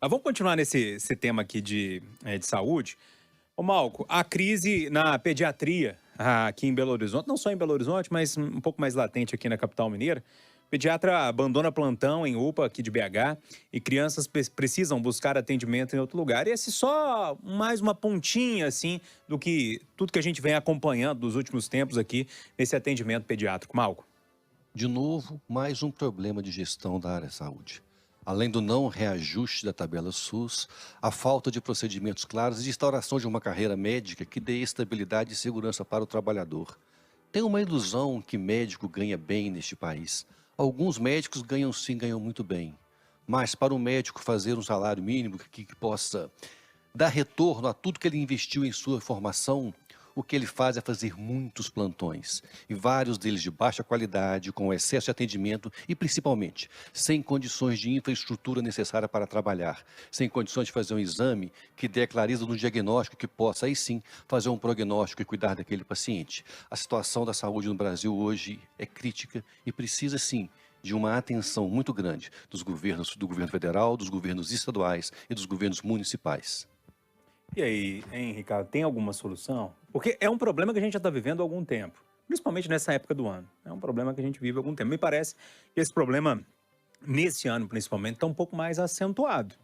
Mas vamos continuar nesse esse tema aqui de saúde. Ô Malco, a crise na pediatria aqui em Belo Horizonte, não só em Belo Horizonte, mas um pouco mais latente aqui na capital mineira. Pediatra abandona plantão em UPA aqui de BH e crianças precisam buscar atendimento em outro lugar. E esse só mais uma pontinha, assim, do que tudo que a gente vem acompanhando nos últimos tempos aqui nesse atendimento pediátrico. Malco. De novo, mais um problema de gestão da área saúde. Além do não reajuste da tabela SUS, a falta de procedimentos claros e de instauração de uma carreira médica que dê estabilidade e segurança para o trabalhador. Tem uma ilusão que médico ganha bem neste país. Alguns médicos ganham sim, ganham muito bem. Mas para o médico fazer um salário mínimo que possa dar retorno a tudo que ele investiu em sua formação, o que ele faz é fazer muitos plantões, e vários deles de baixa qualidade, com excesso de atendimento e, principalmente, sem condições de infraestrutura necessária para trabalhar, sem condições de fazer um exame que dê clareza no diagnóstico que possa, aí sim, fazer um prognóstico e cuidar daquele paciente. A situação da saúde no Brasil hoje é crítica e precisa, sim, de uma atenção muito grande dos governos, do governo federal, dos governos estaduais e dos governos municipais. E aí, hein, Ricardo, tem alguma solução? Porque é um problema que a gente já está vivendo há algum tempo, principalmente nessa época do ano. É um problema que a gente vive há algum tempo. Me parece que esse problema, nesse ano principalmente, está um pouco mais acentuado.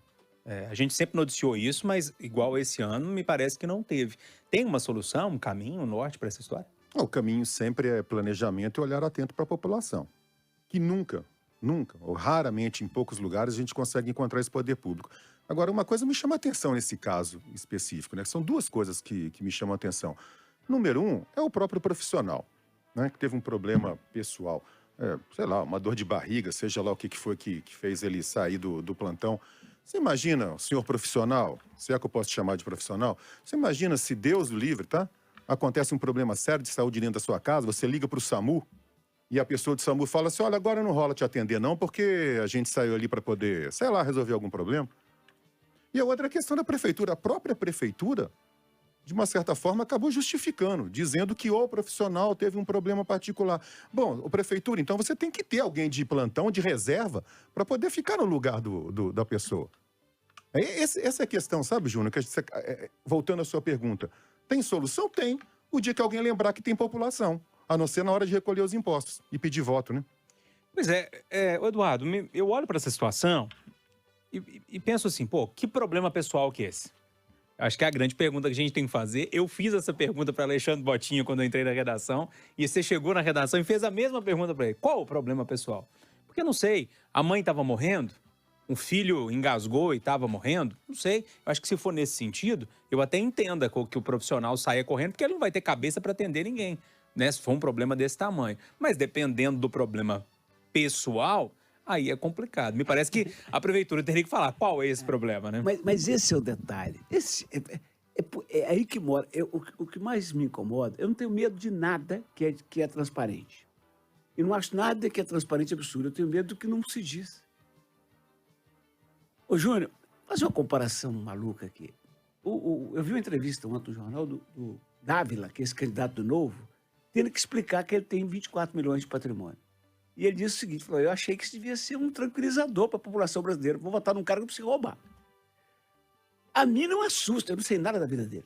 A gente sempre noticiou isso, mas igual esse ano, me parece que não teve. Tem uma solução, um caminho, um norte para essa história? O caminho sempre é planejamento e olhar atento para a população. Que nunca, ou raramente em poucos lugares, a gente consegue encontrar esse poder público. Agora, uma coisa me chama a atenção nesse caso específico, né? São duas coisas que me chamam a atenção. Número um é o próprio profissional, né? Que teve um problema pessoal, sei lá, uma dor de barriga, seja lá o que foi que fez ele sair do plantão. Você imagina, senhor profissional, se é que eu posso te chamar de profissional, você imagina se Deus o livre, tá? Acontece um problema sério de saúde dentro da sua casa, você liga para o SAMU, e a pessoa do SAMU fala assim, olha, agora não rola te atender não, porque a gente saiu ali para poder, sei lá, resolver algum problema. E a outra questão da prefeitura. A própria prefeitura, de uma certa forma, acabou justificando, dizendo que o profissional teve um problema particular. Bom, a prefeitura, então você tem que ter alguém de plantão, de reserva, para poder ficar no lugar da pessoa. Essa é a questão, sabe, Júnior? Voltando à sua pergunta. Tem solução? Tem. O dia que alguém lembrar que tem população. A não ser na hora de recolher os impostos e pedir voto, né? Pois Eduardo, eu olho para essa situação e penso assim, pô, que problema pessoal que é esse? Acho que é a grande pergunta que a gente tem que fazer. Eu fiz essa pergunta para Alexandre Botinho quando eu entrei na redação, e você chegou na redação e fez a mesma pergunta para ele. Qual o problema pessoal? Porque eu não sei, a mãe estava morrendo, um filho engasgou e estava morrendo, não sei. Eu acho que se for nesse sentido, eu até entenda que o profissional saia correndo, porque ele não vai ter cabeça para atender ninguém, né? Se for um problema desse tamanho. Mas dependendo do problema pessoal, aí é complicado. Me parece que a prefeitura teria que falar qual é esse problema, né? Mas esse é o detalhe. É aí que mora. O que mais me incomoda, eu não tenho medo de nada que é transparente. Eu não acho nada que é transparente absurdo. Eu tenho medo do que não se diz. Ô, Júnior, fazer uma comparação maluca aqui. Eu vi uma entrevista ontem no jornal do Dávila, que é esse candidato do Novo, tendo que explicar que ele tem 24 milhões de patrimônio. E ele disse o seguinte, falou, eu achei que isso devia ser um tranquilizador para a população brasileira. Vou votar num cara que não precisa roubar. A mim não assusta, eu não sei nada da vida dele.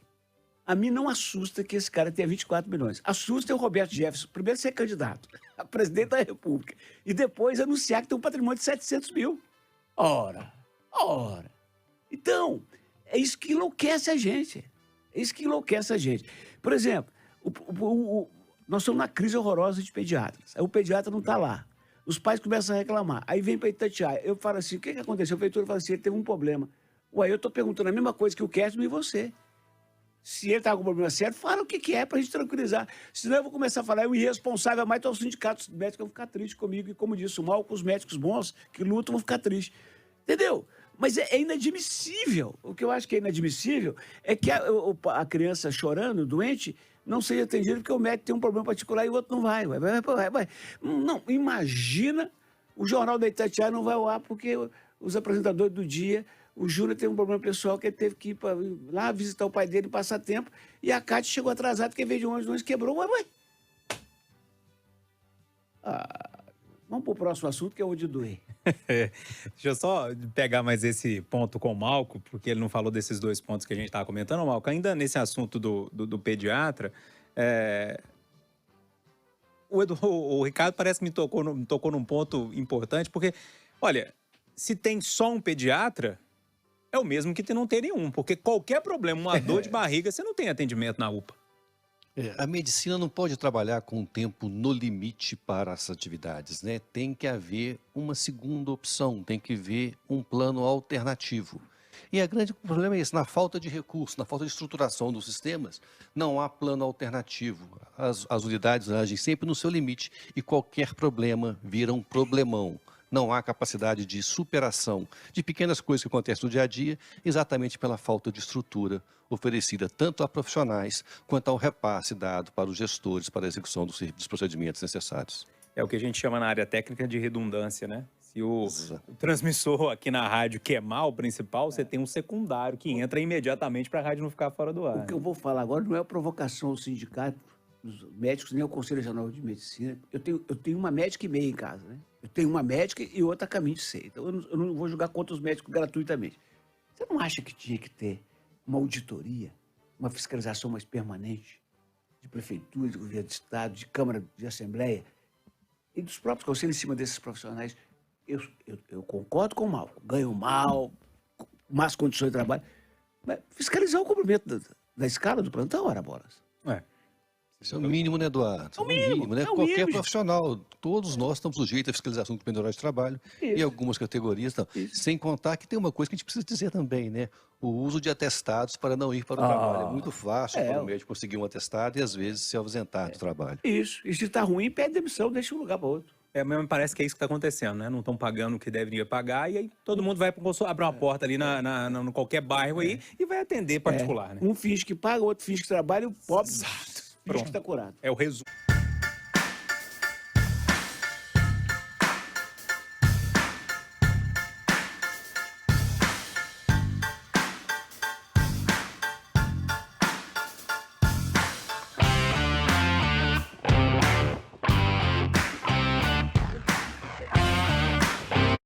A mim não assusta que esse cara tenha 24 milhões. Assusta é o Roberto Jefferson, primeiro ser candidato a presidente da República, e depois anunciar que tem um patrimônio de 700 mil. Ora. Então, é isso que enlouquece a gente. É isso que enlouquece a gente. Por exemplo, nós estamos na crise horrorosa de pediatras. Aí o pediatra não está lá. Os pais começam a reclamar. Aí vem para Itatiaia. Eu falo assim, o que aconteceu? A prefeitura fala assim, ele teve um problema. Ué, eu estou perguntando a mesma coisa que o Kertman e você. Se ele está com problema sério, fala o que é para a gente tranquilizar. Senão eu vou começar a falar, o irresponsável mais os sindicatos médicos vão ficar tristes comigo. E como disse, o mal com os médicos bons que lutam vão ficar tristes. Entendeu? Mas é inadmissível. O que eu acho que é inadmissível é que a criança chorando, doente, não seja atendida porque o médico tem um problema particular e o outro não vai. Não, imagina o Jornal da Itatiaia não vai ao ar porque os apresentadores do dia, o Júnior teve um problema pessoal que ele teve que ir lá visitar o pai dele, passar tempo, e a Cátia chegou atrasada porque veio de ônibus quebrou. Vamos para o próximo assunto, que é onde doer. Deixa eu só pegar mais esse ponto com o Malco, porque ele não falou desses dois pontos que a gente estava comentando, Malco. Ainda nesse assunto do pediatra, o Ricardo parece que me tocou num ponto importante, porque, olha, se tem só um pediatra, é o mesmo que não ter nenhum, porque qualquer problema, uma dor de barriga, você não tem atendimento na UPA. A medicina não pode trabalhar com o tempo no limite para as atividades, né? Tem que haver uma segunda opção, tem que haver um plano alternativo. E o grande problema é esse, na falta de recursos, na falta de estruturação dos sistemas, não há plano alternativo. As unidades agem sempre no seu limite e qualquer problema vira um problemão. Não há capacidade de superação de pequenas coisas que acontecem no dia a dia, exatamente pela falta de estrutura oferecida tanto a profissionais quanto ao repasse dado para os gestores para a execução dos procedimentos necessários. É o que a gente chama na área técnica de redundância, né? Se o transmissor aqui na rádio queimar o principal, você tem um secundário que entra imediatamente para a rádio não ficar fora do ar. O que eu vou falar agora não é provocação ao sindicato, dos médicos, nem ao Conselho Regional de Medicina. Eu tenho uma médica e meia em casa, né? Eu tenho uma médica e outra a caminho de ser. Então, eu não vou julgar contra os médicos gratuitamente. Você não acha que tinha que ter uma auditoria, uma fiscalização mais permanente de prefeitura, de governo de estado, de Câmara, de Assembleia e dos próprios conselhos em cima desses profissionais? Eu concordo com o Malco. Ganham mal, más condições de trabalho. Mas fiscalizar o cumprimento da escala do plantão, ora bolas. Isso é o mínimo, né, Eduardo? É o mínimo, né? é o Qualquer mínimo. profissional, todos nós estamos sujeitos à fiscalização do pendurado de trabalho e algumas categorias. Então, sem contar que tem uma coisa que a gente precisa dizer também, né? O uso de atestados para não ir para o trabalho. É muito fácil para o médico conseguir um atestado e, às vezes, se ausentar do trabalho. Isso. E se está ruim, pede demissão, deixa um lugar para outro. Mas me parece que é isso que está acontecendo, né? Não estão pagando o que deveria pagar e aí todo mundo vai abrir uma porta ali no qualquer bairro aí e vai atender particular, né? Um finge que paga, outro finge que trabalha, e o pobre finge que está curado. É o resumo.